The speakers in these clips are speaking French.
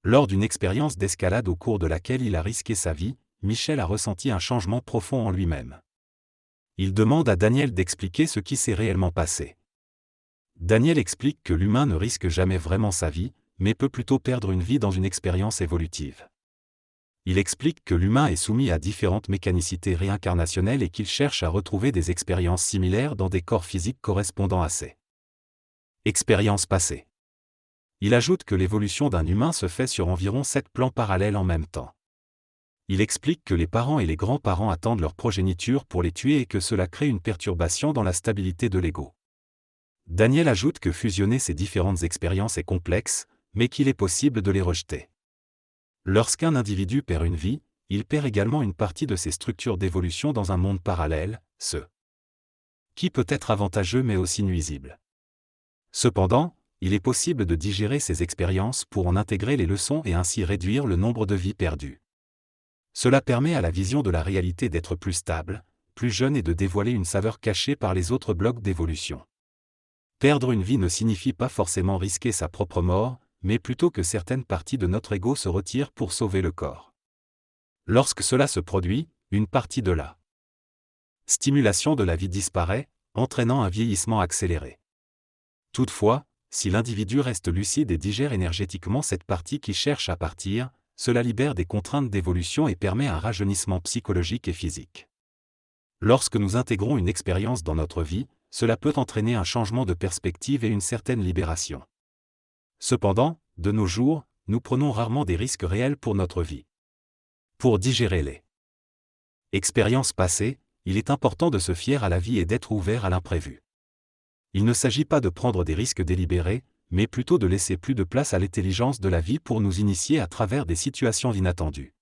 Lors d'une expérience d'escalade au cours de laquelle il a risqué sa vie, Michel a ressenti un changement profond en lui-même. Il demande à Daniel d'expliquer ce qui s'est réellement passé. Daniel explique que l'humain ne risque jamais vraiment sa vie, mais peut plutôt perdre une vie dans une expérience évolutive. Il explique que l'humain est soumis à différentes mécanicités réincarnationnelles et qu'il cherche à retrouver des expériences similaires dans des corps physiques correspondant à ses expériences passées. Il ajoute que l'évolution d'un humain se fait sur environ 7 plans parallèles en même temps. Il explique que les parents et les grands-parents attendent leur progéniture pour les tuer et que cela crée une perturbation dans la stabilité de l'ego. Daniel ajoute que fusionner ces différentes expériences est complexe, mais qu'il est possible de les rejeter. Lorsqu'un individu perd une vie, il perd également une partie de ses structures d'évolution dans un monde parallèle, ce qui peut être avantageux mais aussi nuisible. Cependant, il est possible de digérer ces expériences pour en intégrer les leçons et ainsi réduire le nombre de vies perdues. Cela permet à la vision de la réalité d'être plus stable, plus jeune et de dévoiler une saveur cachée par les autres blocs d'évolution. Perdre une vie ne signifie pas forcément risquer sa propre mort, mais plutôt que certaines parties de notre ego se retirent pour sauver le corps. Lorsque cela se produit, une partie de la stimulation de la vie disparaît, entraînant un vieillissement accéléré. Toutefois, si l'individu reste lucide et digère énergétiquement cette partie qui cherche à partir, cela libère des contraintes d'évolution et permet un rajeunissement psychologique et physique. Lorsque nous intégrons une expérience dans notre vie, cela peut entraîner un changement de perspective et une certaine libération. Cependant, de nos jours, nous prenons rarement des risques réels pour notre vie. Pour digérer les expériences passées, il est important de se fier à la vie et d'être ouvert à l'imprévu. Il ne s'agit pas de prendre des risques délibérés, mais plutôt de laisser plus de place à l'intelligence de la vie pour nous initier à travers des situations inattendues.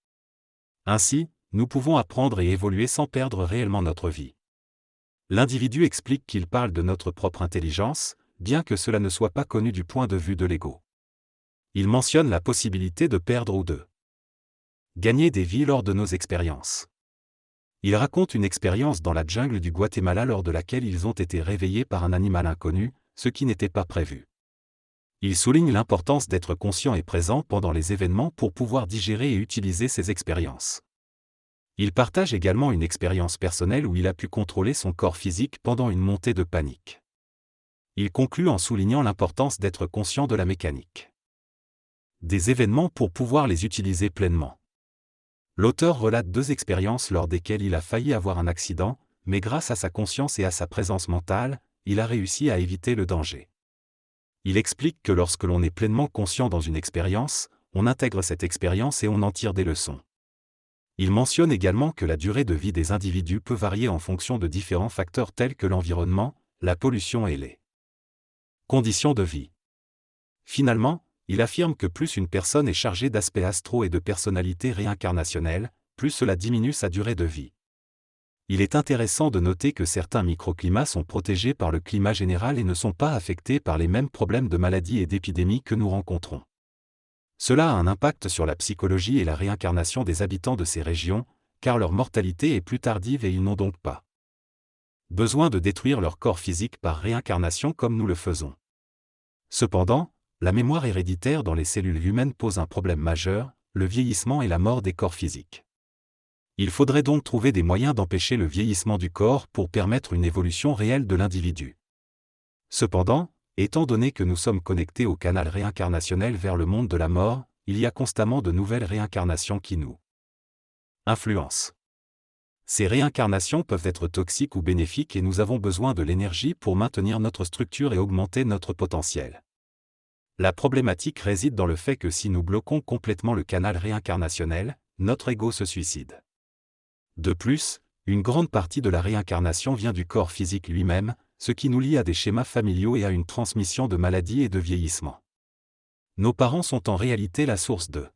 Ainsi, nous pouvons apprendre et évoluer sans perdre réellement notre vie. L'individu explique qu'il parle de notre propre intelligence, bien que cela ne soit pas connu du point de vue de l'ego. Il mentionne la possibilité de perdre ou de gagner des vies lors de nos expériences. Il raconte une expérience dans la jungle du Guatemala lors de laquelle ils ont été réveillés par un animal inconnu, ce qui n'était pas prévu. Il souligne l'importance d'être conscient et présent pendant les événements pour pouvoir digérer et utiliser ces expériences. Il partage également une expérience personnelle où il a pu contrôler son corps physique pendant une montée de panique. Il conclut en soulignant l'importance d'être conscient de la mécanique des événements pour pouvoir les utiliser pleinement. L'auteur relate 2 expériences lors desquelles il a failli avoir un accident, mais grâce à sa conscience et à sa présence mentale, il a réussi à éviter le danger. Il explique que lorsque l'on est pleinement conscient dans une expérience, on intègre cette expérience et on en tire des leçons. Il mentionne également que la durée de vie des individus peut varier en fonction de différents facteurs tels que l'environnement, la pollution et les conditions de vie. Finalement, il affirme que plus une personne est chargée d'aspects astraux et de personnalités réincarnationnelles, plus cela diminue sa durée de vie. Il est intéressant de noter que certains microclimats sont protégés par le climat général et ne sont pas affectés par les mêmes problèmes de maladies et d'épidémies que nous rencontrons. Cela a un impact sur la psychologie et la réincarnation des habitants de ces régions, car leur mortalité est plus tardive et ils n'ont donc pas besoin de détruire leur corps physique par réincarnation comme nous le faisons. Cependant, la mémoire héréditaire dans les cellules humaines pose un problème majeur, le vieillissement et la mort des corps physiques. Il faudrait donc trouver des moyens d'empêcher le vieillissement du corps pour permettre une évolution réelle de l'individu. Cependant, étant donné que nous sommes connectés au canal réincarnationnel vers le monde de la mort, il y a constamment de nouvelles réincarnations qui nous influencent. Ces réincarnations peuvent être toxiques ou bénéfiques et nous avons besoin de l'énergie pour maintenir notre structure et augmenter notre potentiel. La problématique réside dans le fait que si nous bloquons complètement le canal réincarnationnel, notre ego se suicide. De plus, une grande partie de la réincarnation vient du corps physique lui-même, ce qui nous lie à des schémas familiaux et à une transmission de maladies et de vieillissement. Nos parents sont en réalité la source de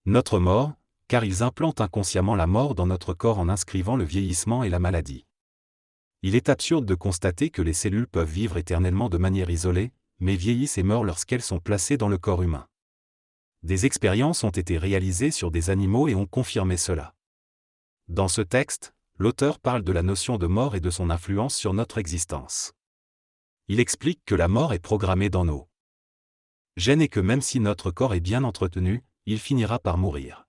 notre mort, car ils implantent inconsciemment la mort dans notre corps en inscrivant le vieillissement et la maladie. Il est absurde de constater que les cellules peuvent vivre éternellement de manière isolée, mais vieillissent et meurent lorsqu'elles sont placées dans le corps humain. Des expériences ont été réalisées sur des animaux et ont confirmé cela. Dans ce texte, l'auteur parle de la notion de mort et de son influence sur notre existence. Il explique que la mort est programmée dans nos gêne est que même si notre corps est bien entretenu, il finira par mourir.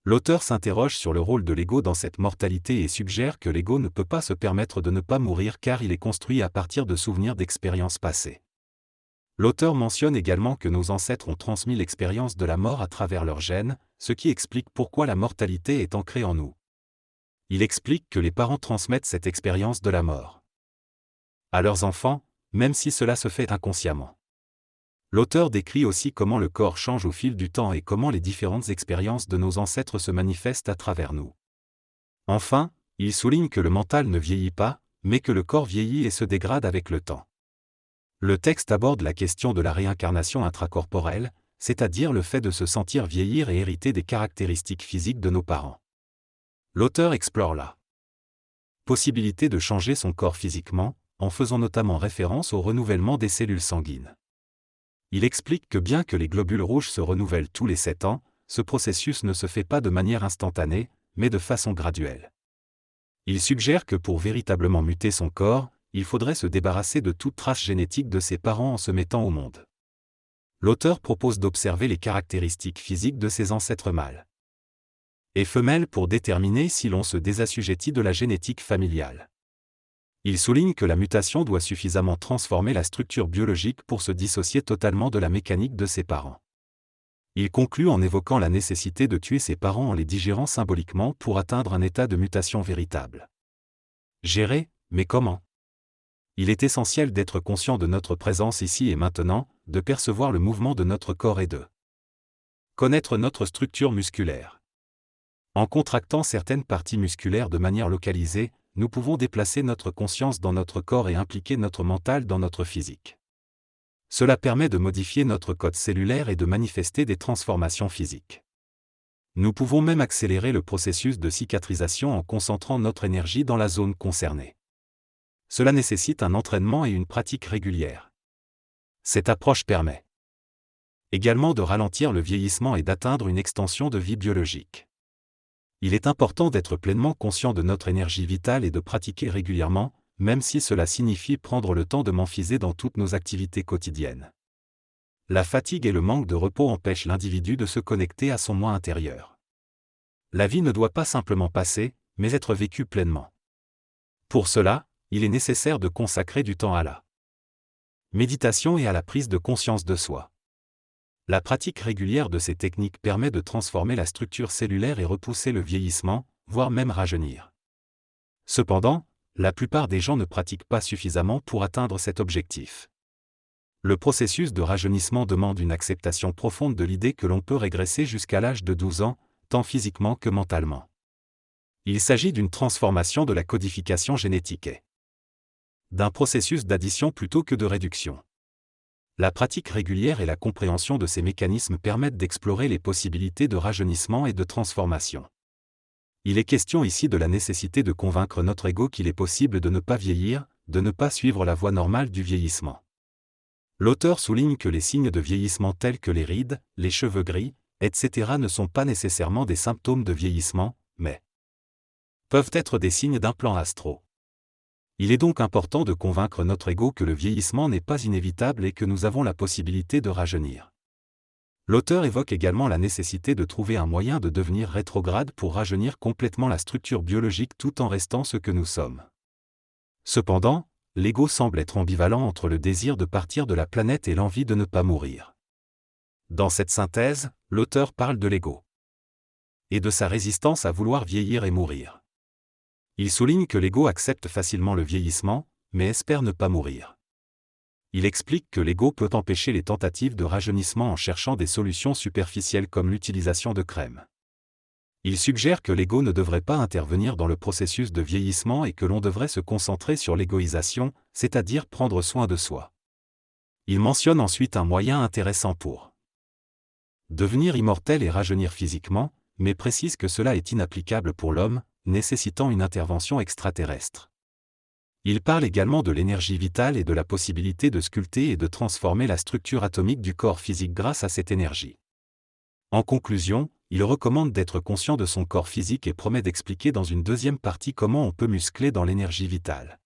L'auteur s'interroge sur le rôle de l'ego dans cette mortalité et suggère que l'ego ne peut pas se permettre de ne pas mourir car il est construit à partir de souvenirs d'expériences passées. L'auteur mentionne également que nos ancêtres ont transmis l'expérience de la mort à travers leurs gènes, ce qui explique pourquoi la mortalité est ancrée en nous. Il explique que les parents transmettent cette expérience de la mort à leurs enfants, même si cela se fait inconsciemment. L'auteur décrit aussi comment le corps change au fil du temps et comment les différentes expériences de nos ancêtres se manifestent à travers nous. Enfin, il souligne que le mental ne vieillit pas, mais que le corps vieillit et se dégrade avec le temps. Le texte aborde la question de la réincarnation intracorporelle, c'est-à-dire le fait de se sentir vieillir et hériter des caractéristiques physiques de nos parents. L'auteur explore la possibilité de changer son corps physiquement, en faisant notamment référence au renouvellement des cellules sanguines. Il explique que bien que les globules rouges se renouvellent tous les 7 ans, ce processus ne se fait pas de manière instantanée, mais de façon graduelle. Il suggère que pour véritablement muter son corps, il faudrait se débarrasser de toute trace génétique de ses parents en se mettant au monde. L'auteur propose d'observer les caractéristiques physiques de ses ancêtres mâles et femelles pour déterminer si l'on se désassujettit de la génétique familiale. Il souligne que la mutation doit suffisamment transformer la structure biologique pour se dissocier totalement de la mécanique de ses parents. Il conclut en évoquant la nécessité de tuer ses parents en les digérant symboliquement pour atteindre un état de mutation véritable. Gérer, mais comment ? Il est essentiel d'être conscient de notre présence ici et maintenant, de percevoir le mouvement de notre corps et de connaître notre structure musculaire. En contractant certaines parties musculaires de manière localisée, nous pouvons déplacer notre conscience dans notre corps et impliquer notre mental dans notre physique. Cela permet de modifier notre code cellulaire et de manifester des transformations physiques. Nous pouvons même accélérer le processus de cicatrisation en concentrant notre énergie dans la zone concernée. Cela nécessite un entraînement et une pratique régulière. Cette approche permet également de ralentir le vieillissement et d'atteindre une extension de vie biologique. Il est important d'être pleinement conscient de notre énergie vitale et de pratiquer régulièrement, même si cela signifie prendre le temps de m'emphiser dans toutes nos activités quotidiennes. La fatigue et le manque de repos empêchent l'individu de se connecter à son moi intérieur. La vie ne doit pas simplement passer, mais être vécue pleinement. Pour cela, il est nécessaire de consacrer du temps à la méditation et à la prise de conscience de soi. La pratique régulière de ces techniques permet de transformer la structure cellulaire et repousser le vieillissement, voire même rajeunir. Cependant, la plupart des gens ne pratiquent pas suffisamment pour atteindre cet objectif. Le processus de rajeunissement demande une acceptation profonde de l'idée que l'on peut régresser jusqu'à l'âge de 12 ans, tant physiquement que mentalement. Il s'agit d'une transformation de la codification génétique et d'un processus d'addition plutôt que de réduction. La pratique régulière et la compréhension de ces mécanismes permettent d'explorer les possibilités de rajeunissement et de transformation. Il est question ici de la nécessité de convaincre notre ego qu'il est possible de ne pas vieillir, de ne pas suivre la voie normale du vieillissement. L'auteur souligne que les signes de vieillissement tels que les rides, les cheveux gris, etc. ne sont pas nécessairement des symptômes de vieillissement, mais peuvent être des signes d'un plan astro. Il est donc important de convaincre notre ego que le vieillissement n'est pas inévitable et que nous avons la possibilité de rajeunir. L'auteur évoque également la nécessité de trouver un moyen de devenir rétrograde pour rajeunir complètement la structure biologique tout en restant ce que nous sommes. Cependant, l'ego semble être ambivalent entre le désir de partir de la planète et l'envie de ne pas mourir. Dans cette synthèse, l'auteur parle de l'ego et de sa résistance à vouloir vieillir et mourir. Il souligne que l'ego accepte facilement le vieillissement, mais espère ne pas mourir. Il explique que l'ego peut empêcher les tentatives de rajeunissement en cherchant des solutions superficielles comme l'utilisation de crèmes. Il suggère que l'ego ne devrait pas intervenir dans le processus de vieillissement et que l'on devrait se concentrer sur l'égoïsation, c'est-à-dire prendre soin de soi. Il mentionne ensuite un moyen intéressant pour devenir immortel et rajeunir physiquement, mais précise que cela est inapplicable pour l'homme, nécessitant une intervention extraterrestre. Il parle également de l'énergie vitale et de la possibilité de sculpter et de transformer la structure atomique du corps physique grâce à cette énergie. En conclusion, il recommande d'être conscient de son corps physique et promet d'expliquer dans une deuxième partie comment on peut muscler dans l'énergie vitale.